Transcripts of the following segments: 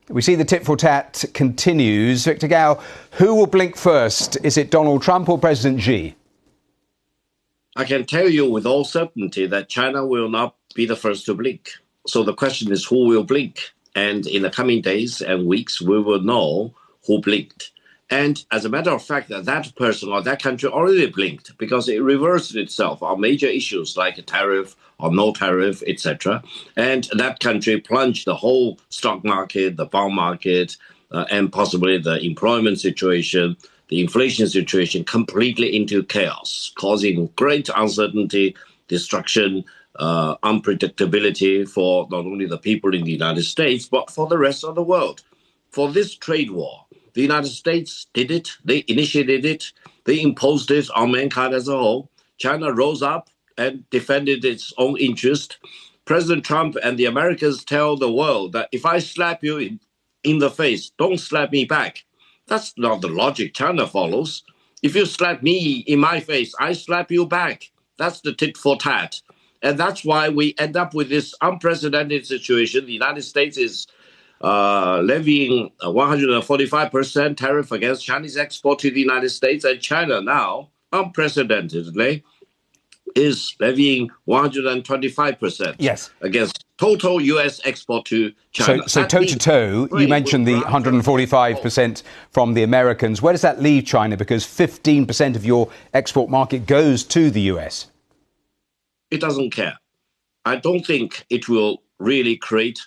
We see the tit-for-tat continues. Victor Gao, who will blink first? Is it Donald Trump or President Xi? I can tell you with all certainty that China will not be the first to blink. So the question is who will blink? And in the coming days and weeks, we will know who blinked. And as a matter of fact, that person or that country already blinked because it reversed itself on major issues like a tariff or no tariff, etc. And that country plunged the whole stock market, the bond market, and possibly the employment situation, the inflation situation completely into chaos, causing great uncertainty, destruction, unpredictability for not only the people in the United States, but for the rest of the world. For this trade war, the United States did it. They initiated it. They imposed it on mankind as a whole. China rose up and defended its own interest. President Trump and the Americans tell the world that if I slap you in the face, don't slap me back. That's not the logic China follows. If you slap me in my face, I slap you back. That's the tit for tat. And that's why we end up with this unprecedented situation. The United States is levying a 145% tariff against Chinese export to the United States, and China now, unprecedentedly, is levying 125% against total U.S. export to China. So toe-to-toe, you mentioned the 145% from the Americans. Where does that leave China? Because 15% of your export market goes to the U.S. It doesn't care. I don't think it will really create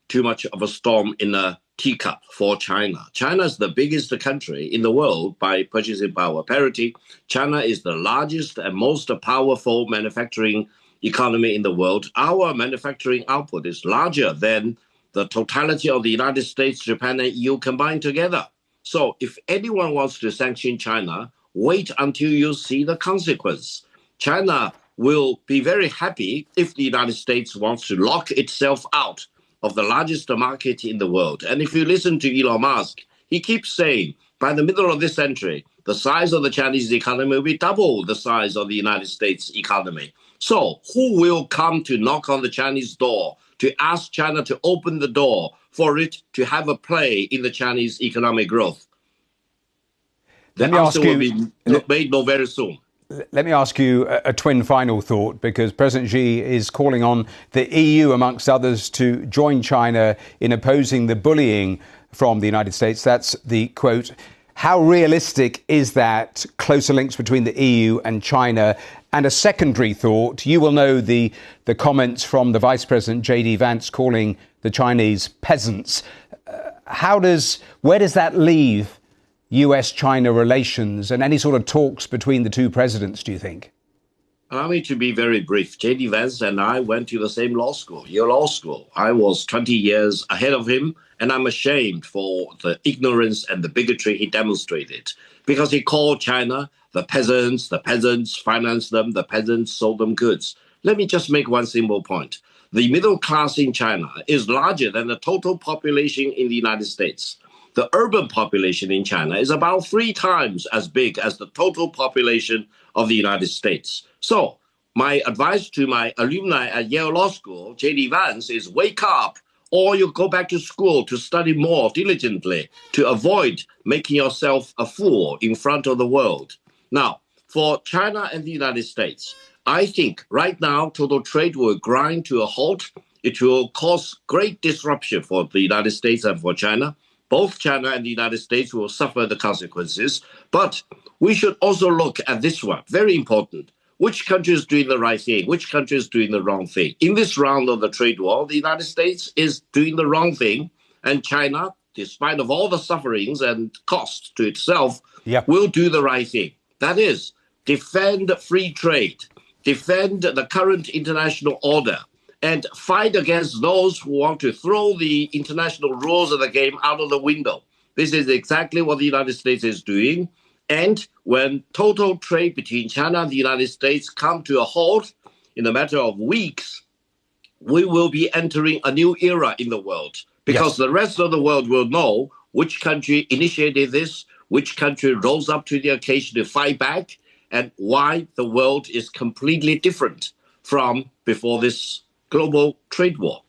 too much of a storm in a teacup for China. China is the biggest country in the world by purchasing power parity. China is the largest and most powerful manufacturing economy in the world. Our manufacturing output is larger than the totality of the United States, Japan, and EU combined together. So if anyone wants to sanction China, wait until you see the consequence. China will be very happy if the United States wants to lock itself out of the largest market in the world. And if you listen to Elon Musk, he keeps saying, by the middle of this century, the size of the Chinese economy will be double the size of the United States economy. So who will come to knock on the Chinese door to ask China to open the door for it to have a play in the Chinese economic growth? The answer will be made no very soon. Let me ask you a twin final thought, because President Xi is calling on the EU, amongst others, to join China in opposing the bullying from the United States. That's the quote. How realistic is that, closer links between the EU and China? And a secondary thought, you will know the comments from the Vice President, J.D. Vance, calling the Chinese peasants. Where does that leave US-China relations and any sort of talks between the two presidents, do you think? Allow me to be very brief. J.D. Vance and I went to the same law school, Yale Law School. I was 20 years ahead of him, and I'm ashamed for the ignorance and the bigotry he demonstrated, because he called China the peasants financed them, the peasants sold them goods. Let me just make one simple point. The middle class in China is larger than the total population in the United States. The urban population in China is about 3 times as big as the total population of the United States. So my advice to my alumni at Yale Law School, J.D. Vance, is wake up, or you go back to school to study more diligently to avoid making yourself a fool in front of the world. Now, for China and the United States, I think right now total trade will grind to a halt. It will cause great disruption for the United States and for China. Both China and the United States will suffer the consequences. But we should also look at this one, very important. Which country is doing the right thing? Which country is doing the wrong thing? In this round of the trade war, the United States is doing the wrong thing. And China, despite of all the sufferings and costs to itself, will do the right thing. That is, defend free trade, defend the current international order, and fight against those who want to throw the international rules of the game out of the window. This is exactly what the United States is doing. And when total trade between China and the United States come to a halt in a matter of weeks, we will be entering a new era in the world, because the rest of the world will know which country initiated this, which country rose up to the occasion to fight back, and why the world is completely different from before this global trade war.